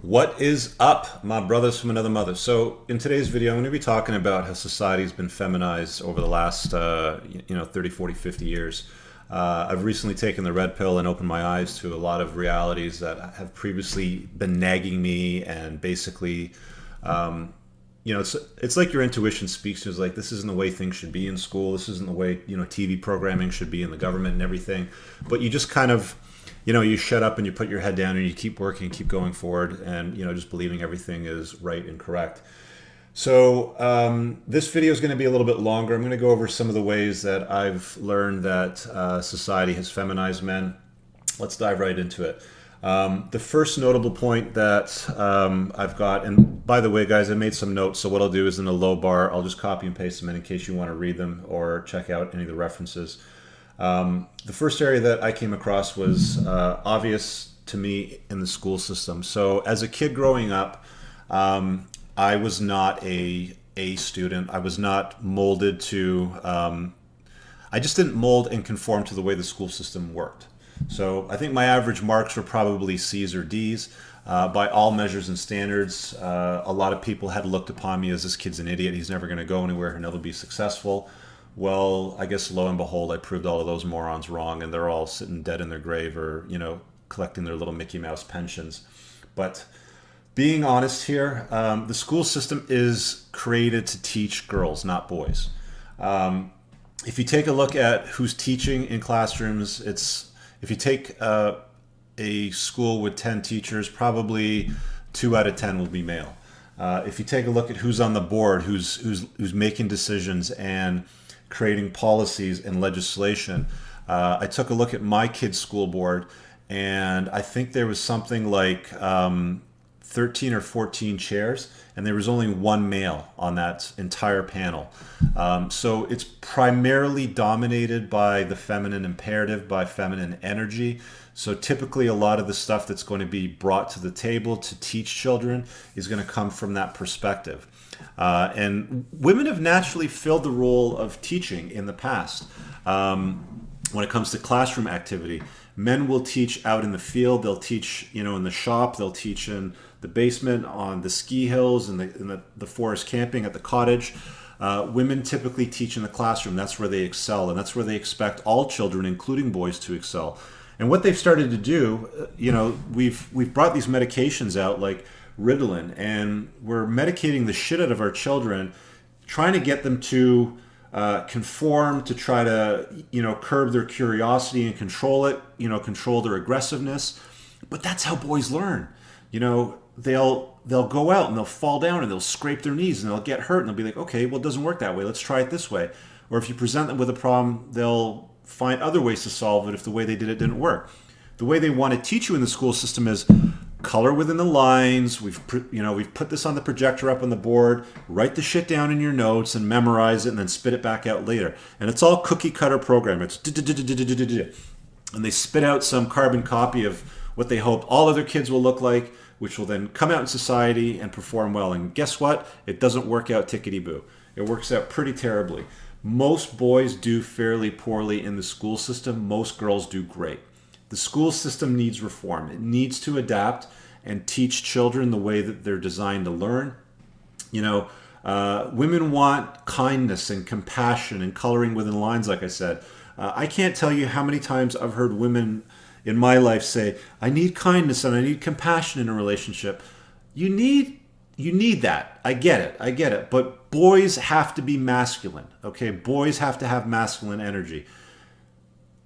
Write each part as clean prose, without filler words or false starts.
What is up, my brothers from another mother? So in today's video, I'm going to be talking about how society's been feminized over the last, 30, 40, 50 years. I've recently taken the red pill and opened my eyes to a lot of realities that have previously been nagging me and basically, it's like your intuition speaks to you. It's like, this isn't the way things should be in school. This isn't the way, TV programming should be in the government and everything. But you just kind of, you shut up and you put your head down and you keep working, keep going forward, and just believing everything is right and correct. So this video is going to be a little bit longer. I'm going to go over some of the ways that I've learned that society has feminized men. Let's dive right into it. The first notable point that I've got, and by the way, guys, I made some notes. So what I'll do is in the low bar, I'll just copy and paste them in case you want to read them or check out any of the references. The first area that I came across was obvious to me in the school system. So as a kid growing up, I was not a student. I was not molded to, I just didn't mold and conform to the way the school system worked. So I think my average marks were probably C's or D's. By all measures and standards, a lot of people had looked upon me as, this kid's an idiot. He's never going to go anywhere. He'll never be successful. Well, I guess lo and behold, I proved all of those morons wrong, and they're all sitting dead in their grave or, collecting their little Mickey Mouse pensions. But being honest here, the school system is created to teach girls, not boys. If you take a look at who's teaching in classrooms, if you take a school with 10 teachers, probably 2 out of 10 will be male. If you take a look at who's on the board, who's making decisions and creating policies and legislation. I took a look at my kid's school board, and I think there was something like 13 or 14 chairs, and there was only one male on that entire panel. So it's primarily dominated by the feminine imperative, by feminine energy. So typically a lot of the stuff that's going to be brought to the table to teach children is going to come from that perspective. And women have naturally filled the role of teaching in the past. When it comes to classroom activity, men will teach out in the field. They'll teach, in the shop. They'll teach in the basement, on the ski hills, in the forest camping, at the cottage. Women typically teach in the classroom. That's where they excel, and that's where they expect all children, including boys, to excel. And what they've started to do, we've brought these medications out like Ritilyn, and we're medicating the shit out of our children, trying to get them to conform, to try to, curb their curiosity and control it, control their aggressiveness. But that's how boys learn. They'll go out and they'll fall down and they'll scrape their knees and they'll get hurt and they'll be like, okay, well, it doesn't work that way. Let's try it this way. Or if you present them with a problem, they'll find other ways to solve it if the way they did it didn't work. The way they want to teach you in the school system is color within the lines. We've put this on the projector up on the board. Write the shit down in your notes and memorize it and then spit it back out later. And it's all cookie cutter program. It's and they spit out some carbon copy of what they hope all other kids will look like, which will then come out in society and perform well. And guess what? It doesn't work out tickety-boo. It works out pretty terribly. Most boys do fairly poorly in the school system. Most girls do great. The school system needs reform. It needs to adapt and teach children the way that they're designed to learn. Women want kindness and compassion and coloring within lines, like I said. I can't tell you how many times I've heard women in my life say, I need kindness and I need compassion in a relationship. You need that. I get it. But boys have to be masculine, okay? Boys have to have masculine energy.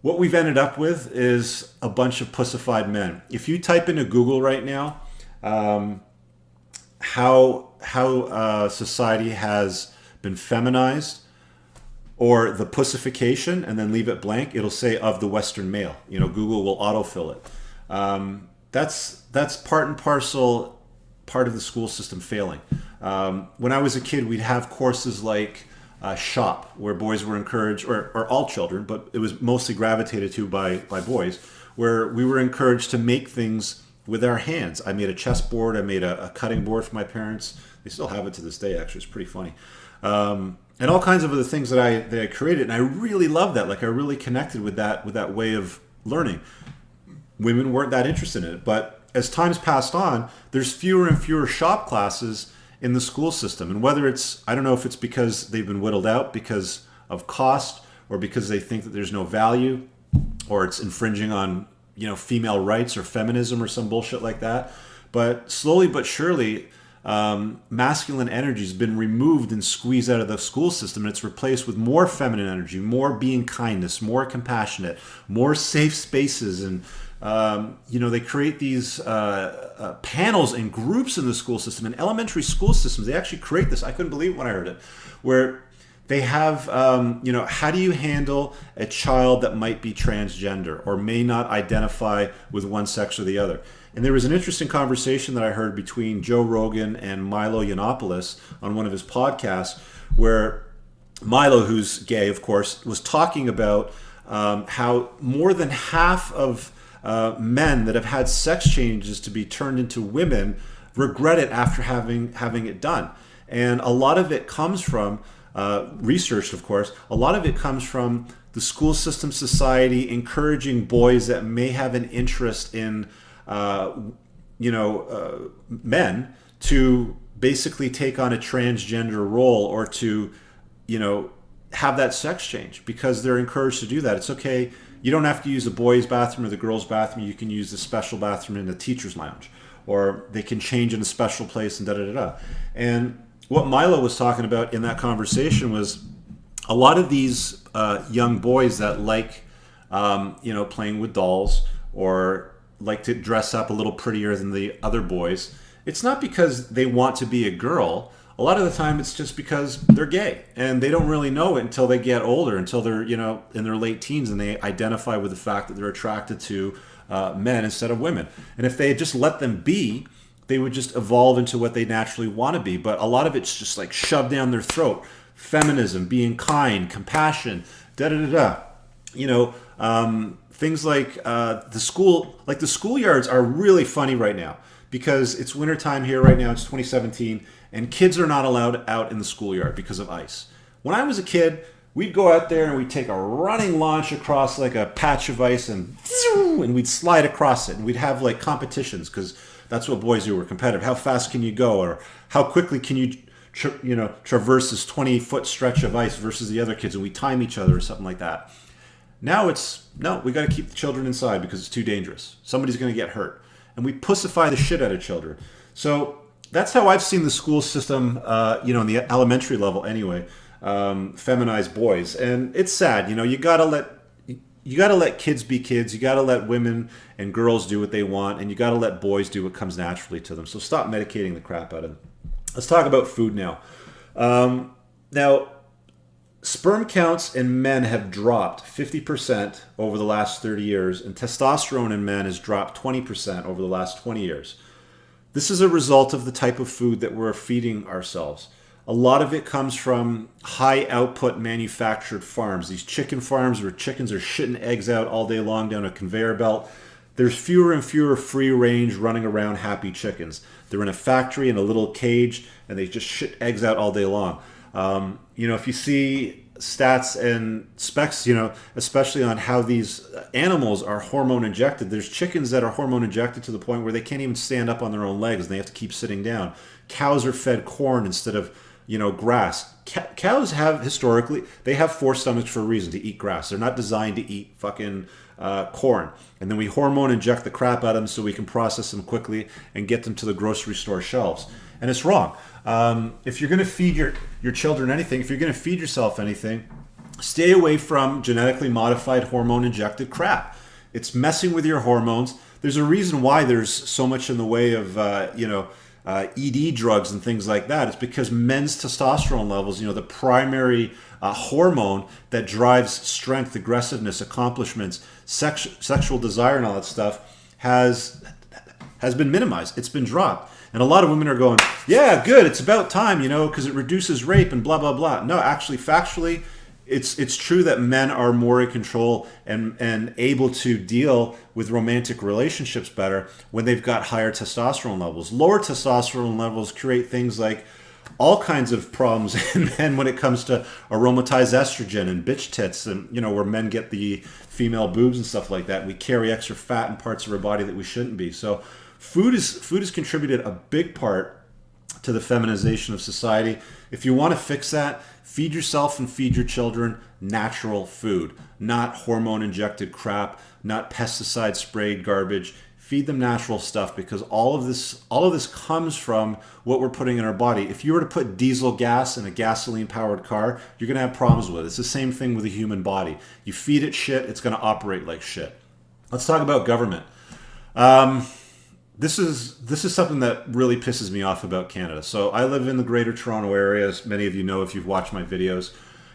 What we've ended up with is a bunch of pussified men. If you type into Google right now, how society has been feminized, or the pussification, and then leave it blank, it'll say of the Western male. Google will autofill it. That's part and parcel, part of the school system failing. When I was a kid, we'd have courses like shop, where boys were encouraged, or all children, but it was mostly gravitated to by boys, where we were encouraged to make things with our hands. I made a chessboard. I made a cutting board for my parents. They still have it to this day, actually. It's pretty funny. And all kinds of other things that I created. And I really loved that. Like, I really connected with that way of learning. Women weren't that interested in it, but as time's passed on, there's fewer and fewer shop classes in the school system. And whether it's, I don't know if it's because they've been whittled out because of cost, or because they think that there's no value, or it's infringing on, female rights or feminism or some bullshit like that. But slowly but surely, masculine energy has been removed and squeezed out of the school system, and it's replaced with more feminine energy, more being kindness, more compassionate, more safe spaces. And they create these panels and groups in the school system. In elementary school systems, they actually create this. I couldn't believe it when I heard it, where they have, how do you handle a child that might be transgender or may not identify with one sex or the other? And there was an interesting conversation that I heard between Joe Rogan and Milo Yiannopoulos on one of his podcasts, where Milo, who's gay, of course, was talking about how more than half of men that have had sex changes to be turned into women regret it after having it done. And a lot of it comes from, researched of course, a lot of it comes from the school system, society encouraging boys that may have an interest in men to basically take on a transgender role, or to, have that sex change, because they're encouraged to do that. It's okay. You don't have to use the boys' bathroom or the girls' bathroom. You can use the special bathroom in the teacher's lounge, or they can change in a special place, and da-da-da-da. And what Milo was talking about in that conversation was a lot of these young boys that like, playing with dolls, or like to dress up a little prettier than the other boys. It's not because they want to be a girl. A lot of the time it's just because they're gay, and they don't really know it until they get older, until they're, in their late teens, and they identify with the fact that they're attracted to men instead of women. And if they had just let them be, they would just evolve into what they naturally want to be. But a lot of it's just like shoved down their throat. Feminism, being kind, compassion, da-da-da-da. Things like the schoolyards are really funny right now, because it's wintertime here right now. It's 2017, and kids are not allowed out in the schoolyard because of ice. When I was a kid, we'd go out there and we'd take a running launch across like a patch of ice, and we'd slide across it, and we'd have like competitions, because that's what boys do. We're competitive. How fast can you go, or how quickly can you traverse this 20-foot stretch of ice versus the other kids, and we time each other or something like that. Now it's, no, we got to keep the children inside because it's too dangerous. Somebody's going to get hurt. And we pussify the shit out of children. So that's how I've seen the school system, in the elementary level anyway, feminize boys. And it's sad. You got to let kids be kids. You got to let women and girls do what they want, and you got to let boys do what comes naturally to them. So stop medicating the crap out of them. Let's talk about food now. Now, sperm counts in men have dropped 50% over the last 30 years, and testosterone in men has dropped 20% over the last 20 years. This is a result of the type of food that we're feeding ourselves. A lot of it comes from high output manufactured farms. These chicken farms where chickens are shitting eggs out all day long down a conveyor belt. There's fewer and fewer free range running around happy chickens. They're in a factory in a little cage, and they just shit eggs out all day long. If you see stats and specs, especially on how these animals are hormone injected, there's chickens that are hormone injected to the point where they can't even stand up on their own legs, and they have to keep sitting down. Cows are fed corn instead of, grass. Cows have historically, they have four stomachs for a reason, to eat grass. They're not designed to eat fucking corn. And then we hormone inject the crap out of them so we can process them quickly and get them to the grocery store shelves. And it's wrong. If you're going to feed your children anything, if you're going to feed yourself anything, stay away from genetically modified hormone injected crap. It's messing with your hormones. There's a reason why there's so much in the way of, ED drugs and things like that. It's because men's testosterone levels, the primary hormone that drives strength, aggressiveness, accomplishments, sexual desire, and all that stuff has been minimized. It's been dropped. And a lot of women are going, yeah, good, it's about time, because it reduces rape and blah, blah, blah. No, actually, factually, it's true that men are more in control and able to deal with romantic relationships better when they've got higher testosterone levels. Lower testosterone levels create things like all kinds of problems in men when it comes to aromatized estrogen and bitch tits, and where men get the female boobs and stuff like that. We carry extra fat in parts of our body that we shouldn't be. So food has contributed a big part to the feminization of society. If you want to fix that, feed yourself and feed your children natural food, not hormone injected crap, not pesticide sprayed garbage. Feed them natural stuff, because all of this comes from what we're putting in our body. If you were to put diesel gas in a gasoline powered car, you're going to have problems with it. It's the same thing with the human body. You feed it shit, it's going to operate like shit. Let's talk about government. This is something that really pisses me off about Canada. So I live in the Greater Toronto area, as many of you know if you've watched my videos.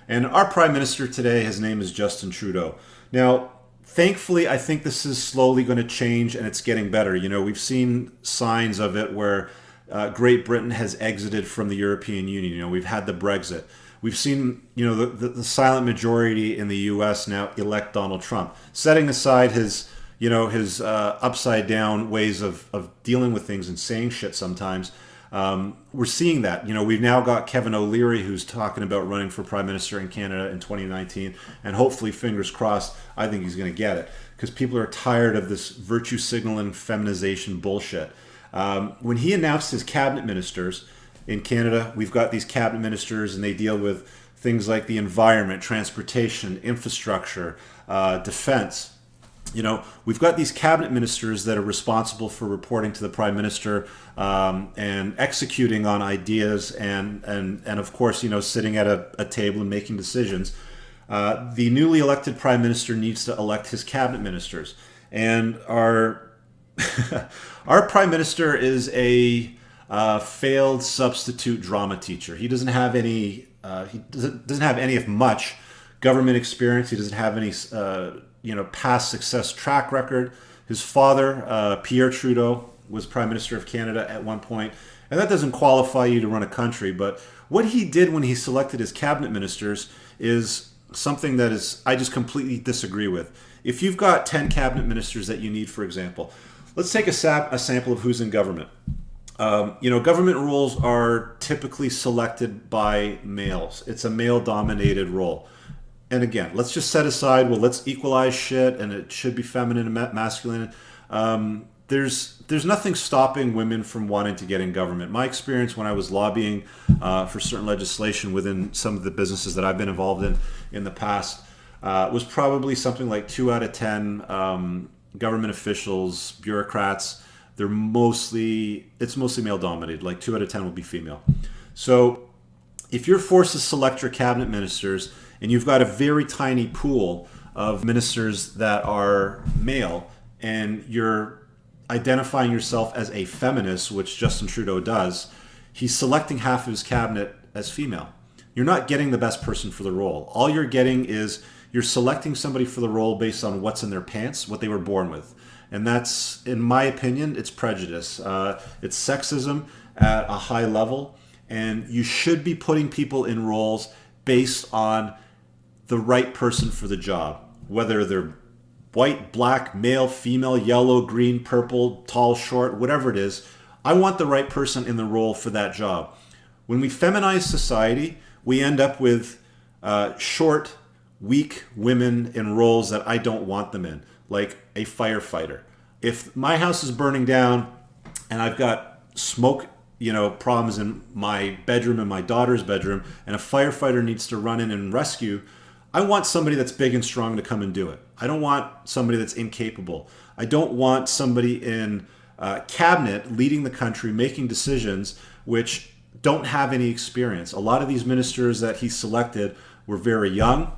And our Prime Minister today, his name is Justin Trudeau. Now, thankfully, I think this is slowly going to change, and it's getting better. You know, we've seen signs of it where Great Britain has exited from the European Union. You know, we've had the Brexit. We've seen, you know, the silent majority in the U.S. now elect Donald Trump, setting aside his upside down ways of dealing with things and saying shit sometimes. We're seeing that. You know, we've now got Kevin O'Leary, who's talking about running for Prime Minister in Canada in 2019, and hopefully, fingers crossed, I think he's going to get it, because people are tired of this virtue signaling feminization bullshit. When he announced his cabinet ministers in Canada, we've got these cabinet ministers, and they deal with things like the environment, transportation, infrastructure, defense. You know, we've got these cabinet ministers that are responsible for reporting to the Prime Minister and executing on ideas and of course, you know, sitting at a table and making decisions. The newly elected Prime Minister needs to elect his cabinet ministers. And our our Prime Minister is a failed substitute drama teacher. He doesn't have any doesn't have any of much government experience. He doesn't have any past success track record. His father, Pierre Trudeau, was Prime Minister of Canada at one point, and that doesn't qualify you to run a country. But what he did when he selected his cabinet ministers is something that I just completely disagree with. If you've got 10 cabinet ministers that you need, for example, let's take a sample of who's in government. Government roles are typically selected by males. It's a male-dominated role. And again, let's just set aside, well, let's equalize shit, and it should be feminine and masculine. There's nothing stopping women from wanting to get in government. My experience when I was lobbying for certain legislation within some of the businesses that I've been involved in the past was probably something like 2 out of 10 government officials, bureaucrats. It's mostly male dominated. Like 2 out of 10 will be female. So if you're forced to select your cabinet ministers, and you've got a very tiny pool of ministers that are male, and you're identifying yourself as a feminist, which Justin Trudeau does, he's selecting half of his cabinet as female. You're not getting the best person for the role. All you're getting is you're selecting somebody for the role based on what's in their pants, what they were born with. And that's, in my opinion, it's prejudice. It's sexism at a high level. And you should be putting people in roles based on the right person for the job, whether they're white, black, male, female, yellow, green, purple, tall, short, whatever it is. I want the right person in the role for that job. When we feminize society, we end up with short, weak women in roles that I don't want them in, like a firefighter. If my house is burning down and I've got smoke problems in my bedroom and my daughter's bedroom, and a firefighter needs to run in and rescue, I want somebody that's big and strong to come and do it. I don't want somebody that's incapable. I don't want somebody in cabinet leading the country, making decisions which don't have any experience. A lot of these ministers that he selected were very young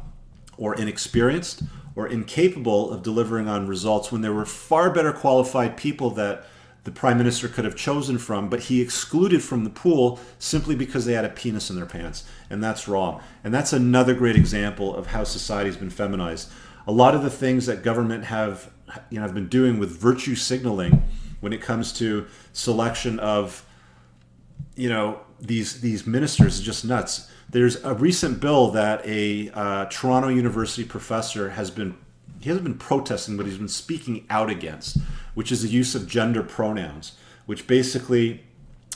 or inexperienced or incapable of delivering on results, when there were far better qualified people that the Prime Minister could have chosen from, but he excluded from the pool simply because they had a penis in their pants. And that's wrong. And that's another great example of how society's been feminized. A lot of the things that government have been doing with virtue signaling when it comes to selection of these ministers is just nuts. There's a recent bill that a Toronto University professor he hasn't been protesting, but he's been speaking out against, which is the use of gender pronouns, which basically,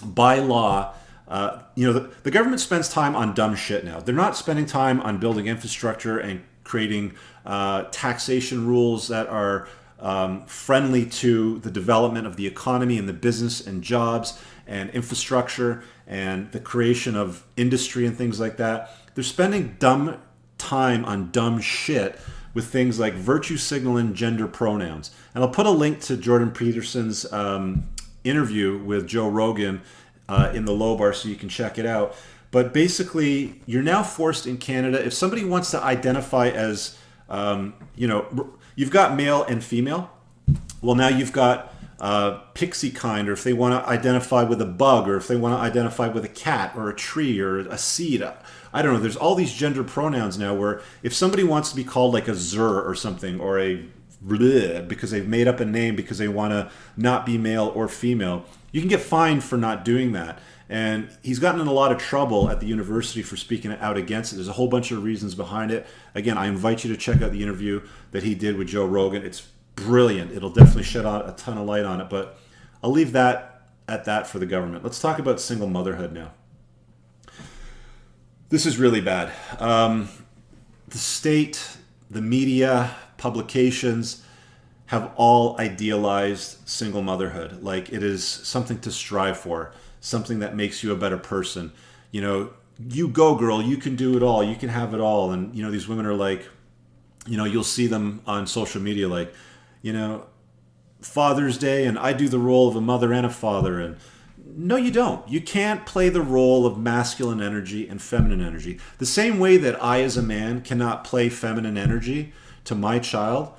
by law, the government spends time on dumb shit now. They're not spending time on building infrastructure and creating taxation rules that are friendly to the development of the economy and the business and jobs and infrastructure and the creation of industry and things like that. They're spending dumb time on dumb shit with things like virtue signaling gender pronouns. And I'll put a link to Jordan Peterson's interview with Joe Rogan in the low bar so you can check it out. But basically, you're now forced in Canada, if somebody wants to identify as, you've got male and female. Well, now you've got pixie kind, or if they want to identify with a bug, or if they want to identify with a cat or a tree or a seed. I don't know. There's all these gender pronouns now where if somebody wants to be called like a zer or something, or a bleh, because they've made up a name because they want to not be male or female, you can get fined for not doing that. And he's gotten in a lot of trouble at the university for speaking out against it. There's a whole bunch of reasons behind it. Again, I invite you to check out the interview that he did with Joe Rogan. It's brilliant. It'll definitely shed a ton of light on it. But I'll leave that at that for the government. Let's talk about single motherhood now. This is really bad. The state, the media, publications have all idealized single motherhood. Like it is something to strive for, something that makes you a better person. You know, you go girl, you can do it all, you can have it all. And, you know, these women are like, you know, you'll see them on social media like, you know, Father's Day and I do the role of a mother and a father. And no, you don't. You can't play the role of masculine energy and feminine energy. The same way that I as a man cannot play feminine energy to my child,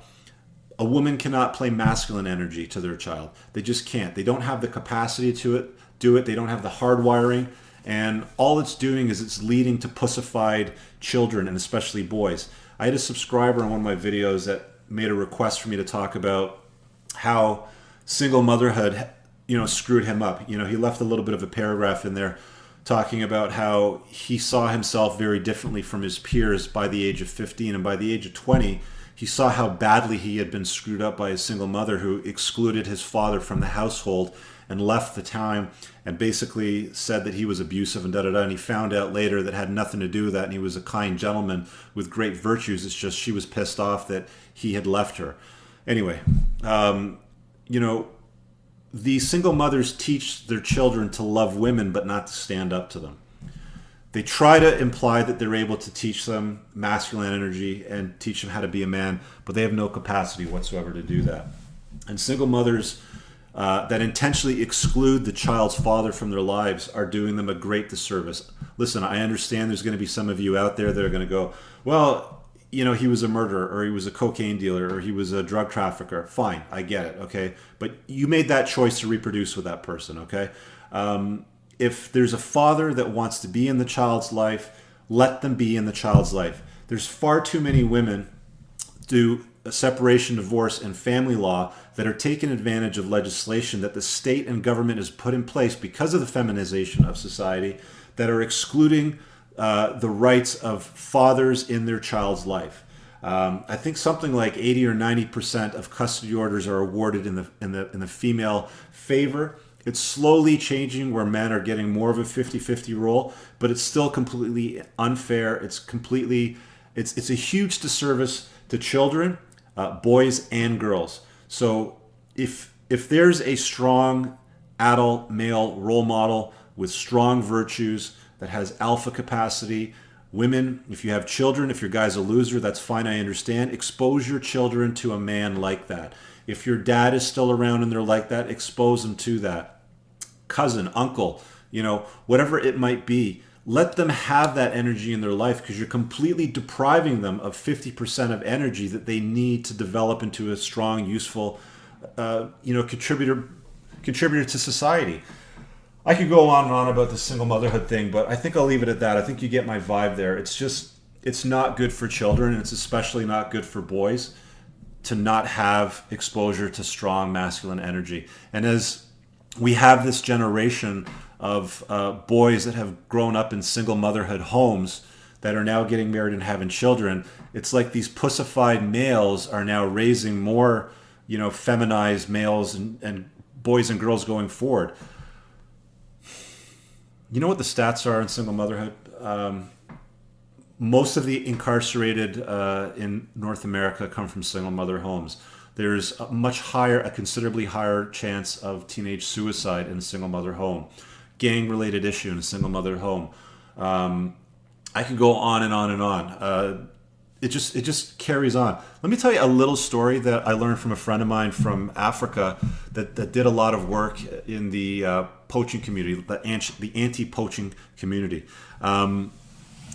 a woman cannot play masculine energy to their child. They just can't. They don't have the capacity to do it. They don't have the hardwiring. And all it's doing is it's leading to pussified children, and especially boys. I had a subscriber on one of my videos that made a request for me to talk about how single motherhood, you know, screwed him up. You know, he left a little bit of a paragraph in there talking about how he saw himself very differently from his peers by the age of 15, and by the age of 20, he saw how badly he had been screwed up by a single mother who excluded his father from the household and left the town and basically said that he was abusive and da-da-da. And he found out later that had nothing to do with that, and he was a kind gentleman with great virtues. It's just she was pissed off that he had left her. Anyway, you know, these single mothers teach their children to love women but not to stand up to them. They try to imply that they're able to teach them masculine energy and teach them how to be a man, but they have no capacity whatsoever to do that. And single mothers that intentionally exclude the child's father from their lives are doing them a great disservice. Listen, I understand there's going to be some of you out there that are going to go, well, you know, he was a murderer, or he was a cocaine dealer, or he was a drug trafficker. Fine, I get it, okay? But you made that choice to reproduce with that person, okay? If there's a father that wants to be in the child's life, let them be in the child's life. There's far too many women do separation, divorce, and family law that are taking advantage of legislation that the state and government has put in place because of the feminization of society that are excluding the rights of fathers in their child's life. I think something like 80 or 90% of custody orders are awarded in the female favor. It's slowly changing where men are getting more of a 50-50 role, but it's still completely unfair. It's a huge disservice to children, boys and girls. So if there's a strong adult male role model with strong virtues that has alpha capacity, women, if you have children, if your guy's a loser, that's fine, I understand. Expose your children to a man like that. If your dad is still around and they're like that, expose them to that. Cousin, uncle, you know, whatever it might be, let them have that energy in their life, because you're completely depriving them of 50% of energy that they need to develop into a strong, useful, contributor to society. I could go on and on about the single motherhood thing, but I think I'll leave it at that. I think you get my vibe there. It's not good for children, and it's especially not good for boys to not have exposure to strong masculine energy. And as we have this generation of boys that have grown up in single motherhood homes that are now getting married and having children, it's like these pussified males are now raising more, you know, feminized males and boys and girls going forward. You know what the stats are in single motherhood? Most of the incarcerated in North America come from single mother homes. There's a considerably higher chance of teenage suicide in a single mother home, gang-related issue in a single mother home. I could go on and on and on. It just carries on. Let me tell you a little story that I learned from a friend of mine from Africa that did a lot of work in the poaching community, the anti-poaching community.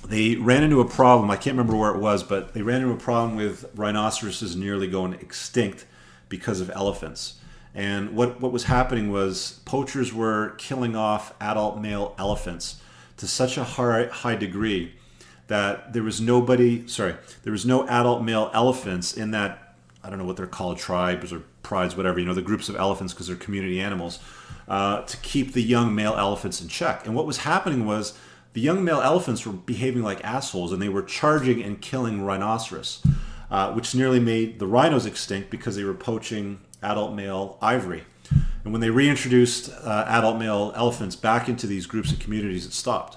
They ran into a problem. I can't remember where it was, but they ran into a problem with rhinoceroses nearly going extinct because of elephants. And what was happening was poachers were killing off adult male elephants to such a high degree that there was no adult male elephants in that, I don't know what they're called, tribes or prides, whatever, the groups of elephants, because they're community animals, to keep the young male elephants in check. And what was happening was the young male elephants were behaving like assholes, and they were charging and killing rhinoceros, which nearly made the rhinos extinct because they were poaching adult male ivory. And when they reintroduced adult male elephants back into these groups and communities, it stopped.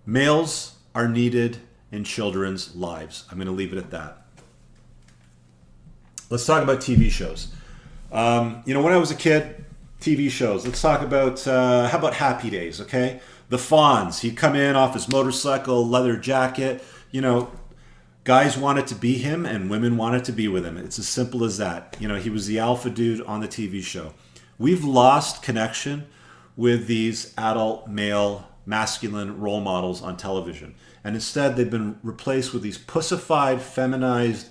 Males are needed in children's lives. I'm going to leave it at that. Let's talk about TV shows. When I was a kid, TV shows. Let's talk about, how about Happy Days, okay? The Fonz. He'd come in off his motorcycle, leather jacket. Guys wanted to be him and women wanted to be with him. It's as simple as that. He was the alpha dude on the TV show. We've lost connection with these adult male masculine role models on television. And instead they've been replaced with these pussified, feminized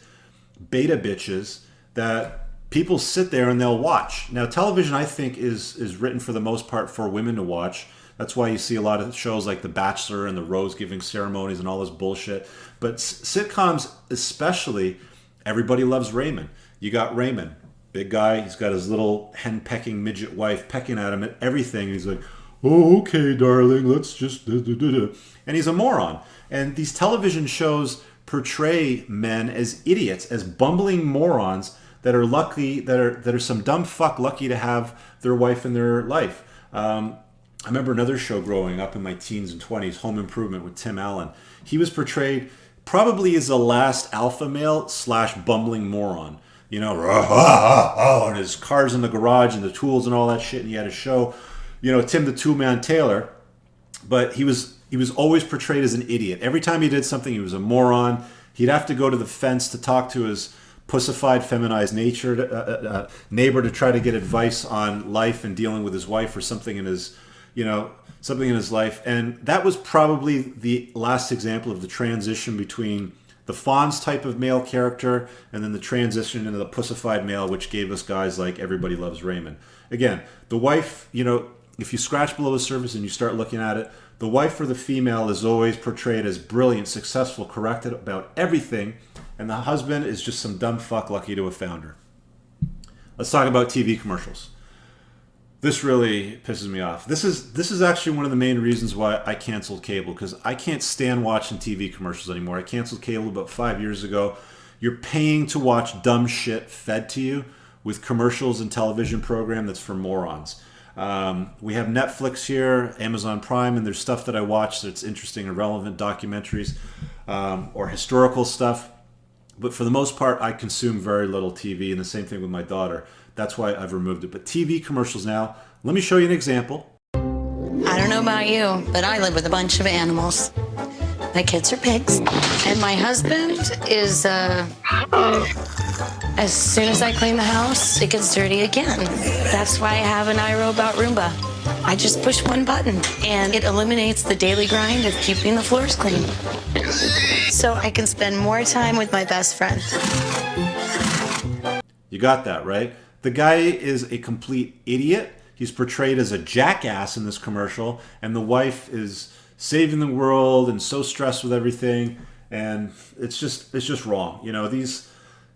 beta bitches that people sit there and they'll watch. Now, television, I think, is written for the most part for women to watch. That's why you see a lot of shows like The Bachelor and the rose-giving ceremonies and all this bullshit. But sitcoms especially, everybody loves Raymond. You got Raymond, big guy. He's got his little hen-pecking midget wife pecking at him at everything. He's like, oh, okay, darling, let's just... And he's a moron. And these television shows portray men as idiots, as bumbling morons that are lucky, that are some dumb fuck lucky to have their wife in their life. I remember another show growing up in my teens and 20s, Home Improvement with Tim Allen. He was portrayed probably as the last alpha male / bumbling moron. And his car's in the garage and the tools and all that shit, and he had a show, Tim the Two-Man Taylor, but he was always portrayed as an idiot. Every time he did something, he was a moron. He'd have to go to the fence to talk to his pussified, feminized neighbor to try to get advice on life and dealing with his wife or something in his life. And that was probably the last example of the transition between the Fonz type of male character and then the transition into the pussified male, which gave us guys like Everybody Loves Raymond. Again, the wife, if you scratch below the surface and you start looking at it, the wife or the female is always portrayed as brilliant, successful, corrected about everything, and the husband is just some dumb fuck lucky to have found her. Let's talk about TV commercials. This really pisses me off. This is actually one of the main reasons why I canceled cable, because I can't stand watching TV commercials anymore. I canceled cable about 5 years ago. You're paying to watch dumb shit fed to you with commercials and television program that's for morons. We have Netflix here, Amazon Prime, and there's stuff that I watch that's interesting and relevant, documentaries or historical stuff. But for the most part, I consume very little TV, and the same thing with my daughter. That's why I've removed it. But TV commercials now, let me show you an example. I don't know about you, but I live with a bunch of animals. My kids are pigs, and my husband is, as soon as I clean the house, it gets dirty again. That's why I have an iRobot Roomba. I just push one button, and it eliminates the daily grind of keeping the floors clean. So I can spend more time with my best friend. You got that, right? The guy is a complete idiot. He's portrayed as a jackass in this commercial, and the wife is saving the world and so stressed with everything, and it's just wrong. These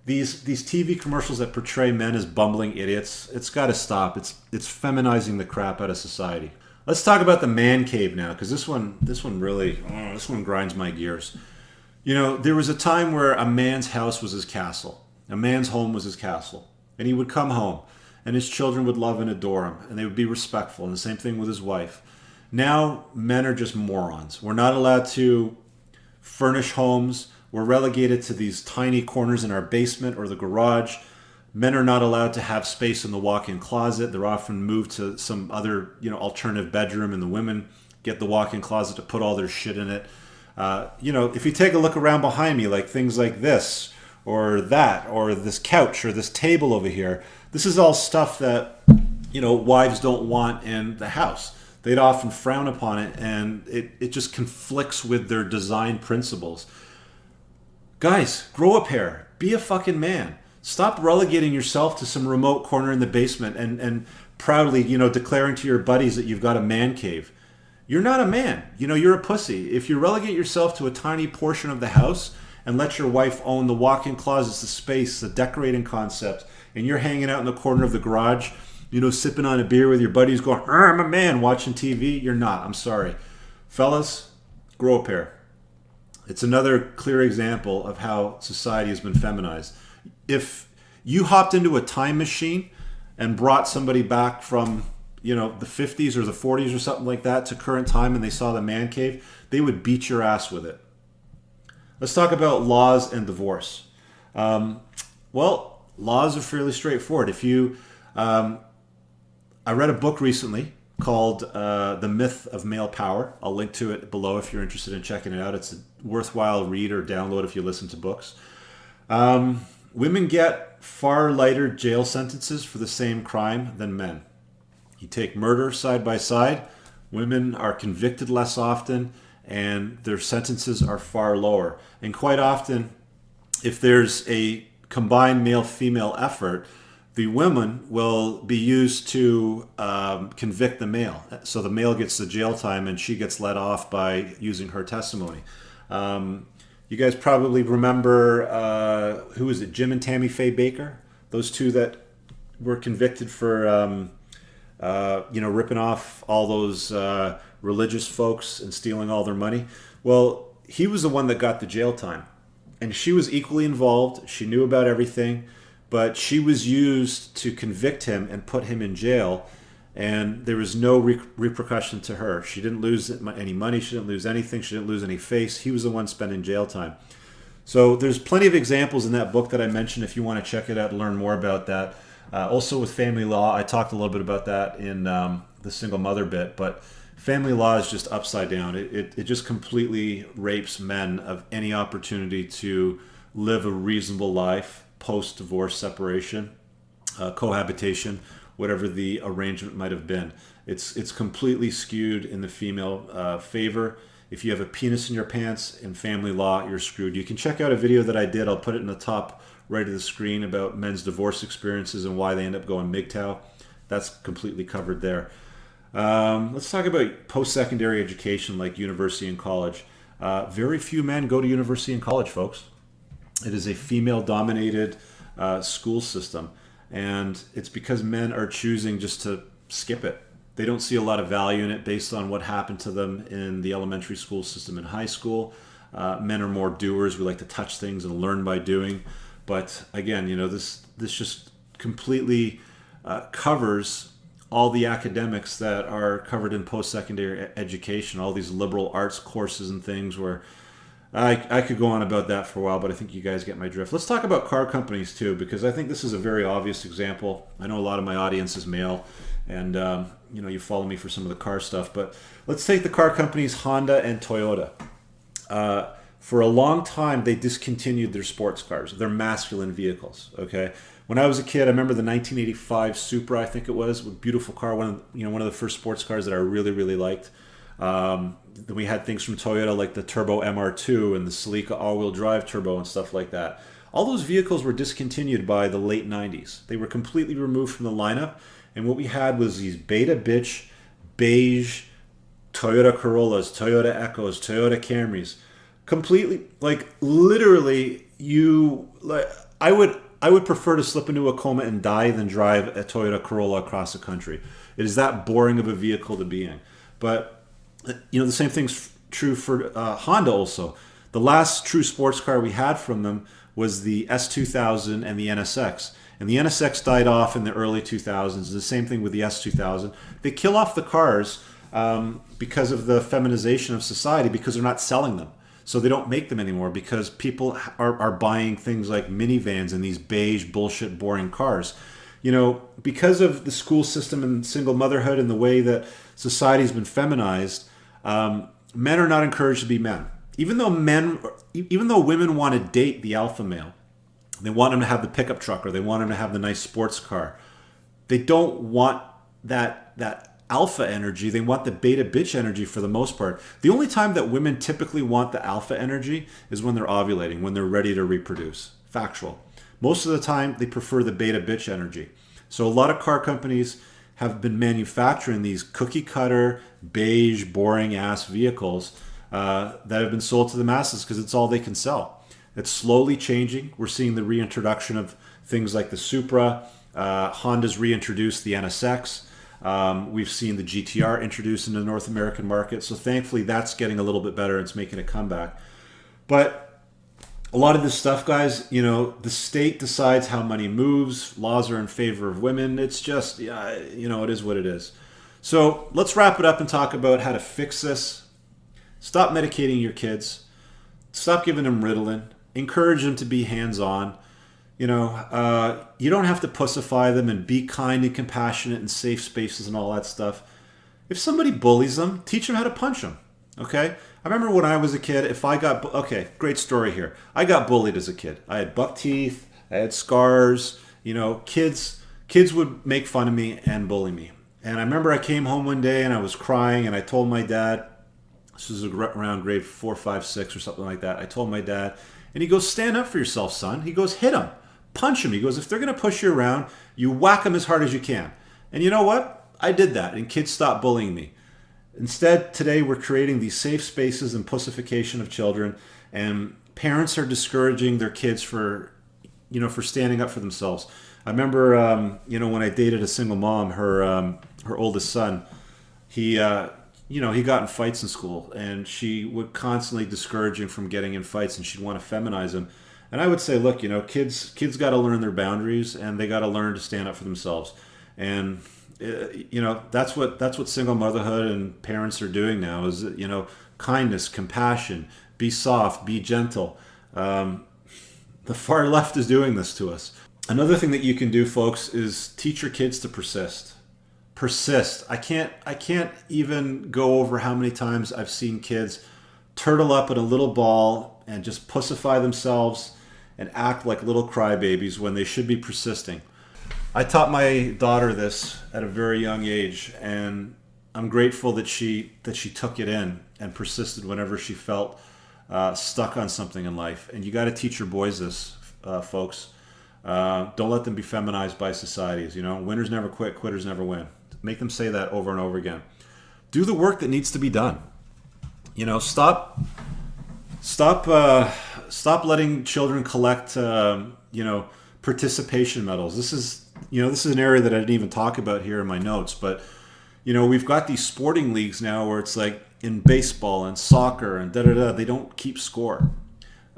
TV commercials that portray men as bumbling idiots, it's got to stop. It's feminizing the crap out of society. Let's talk about the man cave now, because this one really grinds my gears. There was a time where a man's house was his castle. A man's home was his castle. And he would come home, and his children would love and adore him, and they would be respectful, and the same thing with his wife. Now, men are just morons. We're not allowed to furnish homes. We're relegated to these tiny corners in our basement or the garage. Men are not allowed to have space in the walk-in closet. They're often moved to some other, alternative bedroom, and the women get the walk-in closet to put all their shit in it. If you take a look around behind me, like things like this or that or this couch or this table over here, this is all stuff that, wives don't want in the house. They'd often frown upon it, and it just conflicts with their design principles. Guys, grow a pair. Be a fucking man. Stop relegating yourself to some remote corner in the basement and proudly, declaring to your buddies that you've got a man cave. You're not a man. You're a pussy. If you relegate yourself to a tiny portion of the house and let your wife own the walk-in closets, the space, the decorating concept, and you're hanging out in the corner of the garage, sipping on a beer with your buddies going, I'm a man, watching TV, you're not. I'm sorry. Fellas, grow a pair. It's another clear example of how society has been feminized. If you hopped into a time machine and brought somebody back from, the 50s or the 40s or something like that to current time, and they saw the man cave, they would beat your ass with it. Let's talk about laws and divorce. Laws are fairly straightforward. I read a book recently called The Myth of Male Power. I'll link to it below if you're interested in checking it out. It's a worthwhile read or download if you listen to books. Women get far lighter jail sentences for the same crime than men. You take murder side by side, women are convicted less often, and their sentences are far lower. And quite often, if there's a combined male-female effort, the women will be used to convict the male. So the male gets the jail time and she gets let off by using her testimony. You guys probably remember, who was it, Jim and Tammy Faye Baker? Those two that were convicted for, ripping off all those religious folks and stealing all their money. Well, he was the one that got the jail time. And she was equally involved. She knew about everything. But she was used to convict him and put him in jail. And there was no repercussion to her. She didn't lose any money. She didn't lose anything. She didn't lose any face. He was the one spending jail time. So there's plenty of examples in that book that I mentioned if you want to check it out and learn more about that. Also with family law, I talked a little bit about that in the single mother bit. But family law is just upside down. It just completely rapes men of any opportunity to live a reasonable life post-divorce separation, cohabitation, whatever the arrangement might have been. It's completely skewed in the female favor. If you have a penis in your pants in family law, you're screwed. You can check out a video that I did. I'll put it in the top right of the screen about men's divorce experiences and why they end up going MGTOW. That's completely covered there. Let's talk about post-secondary education like university and college. Very few men go to university and college, folks. It is a female-dominated school system, and it's because men are choosing just to skip it. They don't see a lot of value in it based on what happened to them in the elementary school system and high school. Men are more doers. We like to touch things and learn by doing. But again, this just completely covers all the academics that are covered in post-secondary education, all these liberal arts courses and things where I could go on about that for a while, but I think you guys get my drift. Let's talk about car companies too, because I think this is a very obvious example. I know a lot of my audience is male, and you follow me for some of the car stuff, but let's take the car companies Honda and Toyota. For a long time, they discontinued their sports cars, their masculine vehicles. Okay, when I was a kid, I remember the 1985 Supra, I think it was, a beautiful car, one of the first sports cars that I really, really liked. Then we had things from Toyota like the Turbo MR2 and the Celica all-wheel drive turbo and stuff like that. All those vehicles were discontinued by the late 90s. They were completely removed from the lineup, and what we had was these beta bitch, beige Toyota Corollas, Toyota Echoes, Toyota Camrys. Completely, literally, I would prefer to slip into a coma and die than drive a Toyota Corolla across the country. It is that boring of a vehicle to be in. But the same thing's true for Honda also. The last true sports car we had from them was the S2000 and the NSX. And the NSX died off in the early 2000s. The same thing with the S2000. They kill off the cars because of the feminization of society, because they're not selling them. So they don't make them anymore because people are buying things like minivans and these beige, bullshit, boring cars. You know, because of the school system and single motherhood and the way that society's been feminized, men are not encouraged to be men. Even though women want to date the alpha male, they want him to have the pickup truck or they want him to have the nice sports car. They don't want that alpha energy. They want the beta bitch energy for the most part. The only time that women typically want the alpha energy is when they're ovulating, when they're ready to reproduce. Factual. Most of the time, they prefer the beta bitch energy. So a lot of car companies have been manufacturing these cookie cutter, beige, boring ass vehicles that have been sold to the masses because it's all they can sell. It's slowly changing. We're seeing the reintroduction of things like the Supra. Honda's reintroduced the NSX. We've seen the GTR introduced into the North American market. So thankfully that's getting a little bit better. It's making a comeback. But a lot of this stuff, guys, you know, the state decides how money moves. Laws are in favor of women. It's just, you know, it is what it is. So let's wrap it up and talk about how to fix this. Stop medicating your kids. Stop giving them Ritalyn. Encourage them to be hands-on. You know, you don't have to pussify them and be kind and compassionate in safe spaces and all that stuff. If somebody bullies them, teach them how to punch them. Okay? I remember when I was a kid, okay, great story here. I got bullied as a kid. I had buck teeth. I had scars. You know, kids would make fun of me and bully me. And I remember I came home one day and I was crying and I told my dad, this was around grade 4, 5, 6 or something like that. I told my dad, and he goes, stand up for yourself, son. He goes, hit him. Punch him. He goes, if they're going to push you around, you whack them as hard as you can. And you know what? I did that, and kids stopped bullying me. Instead, today we're creating these safe spaces and pussification of children, and parents are discouraging their kids for standing up for themselves. I remember, when I dated a single mom, her oldest son, he got in fights in school, and she would constantly discourage him from getting in fights, and she'd want to feminize him. And I would say, look, you know, kids got to learn their boundaries, and they got to learn to stand up for themselves. And you know, that's what single motherhood and parents are doing now is, you know, kindness, compassion, be soft, be gentle. The far left is doing this to us. Another thing that you can do, folks, is teach your kids to persist. Persist. I can't even go over how many times I've seen kids turtle up in a little ball and just pussify themselves and act like little crybabies when they should be persisting. I taught my daughter this at a very young age, and I'm grateful that she took it in and persisted whenever she felt stuck on something in life. And you got to teach your boys this, folks. Don't let them be feminized by societies. You know, winners never quit, quitters never win. Make them say that over and over again. Do the work that needs to be done. You know, stop letting children collect, participation medals. This is an area that I didn't even talk about here in my notes, but, you know, we've got these sporting leagues now where it's like in baseball and soccer and they don't keep score.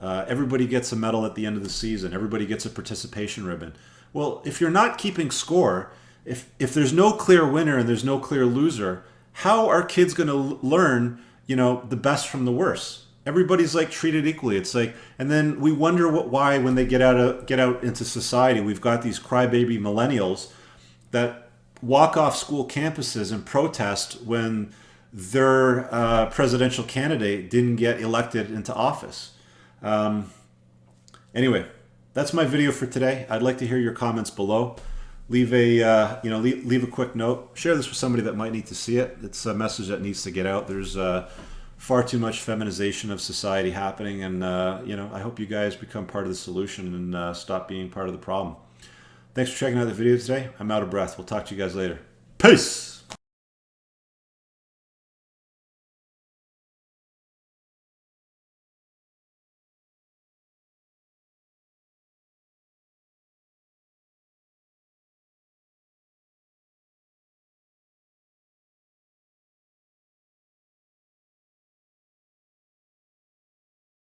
Everybody gets a medal at the end of the season. Everybody gets a participation ribbon. Well, if you're not keeping score, if there's no clear winner and there's no clear loser, how are kids going to learn, you know, the best from the worst? Everybody's like treated equally. It's like, and then we wonder why when they get out into society, we've got these crybaby millennials that walk off school campuses and protest when their presidential candidate didn't get elected into office. Anyway, that's my video for today. I'd like to hear your comments below. Leave a quick note. Share this with somebody that might need to see it. It's a message that needs to get out. There's far too much feminization of society happening, and I hope you guys become part of the solution and stop being part of the problem. Thanks for checking out the video today. I'm out of breath. We'll talk to you guys later. Peace!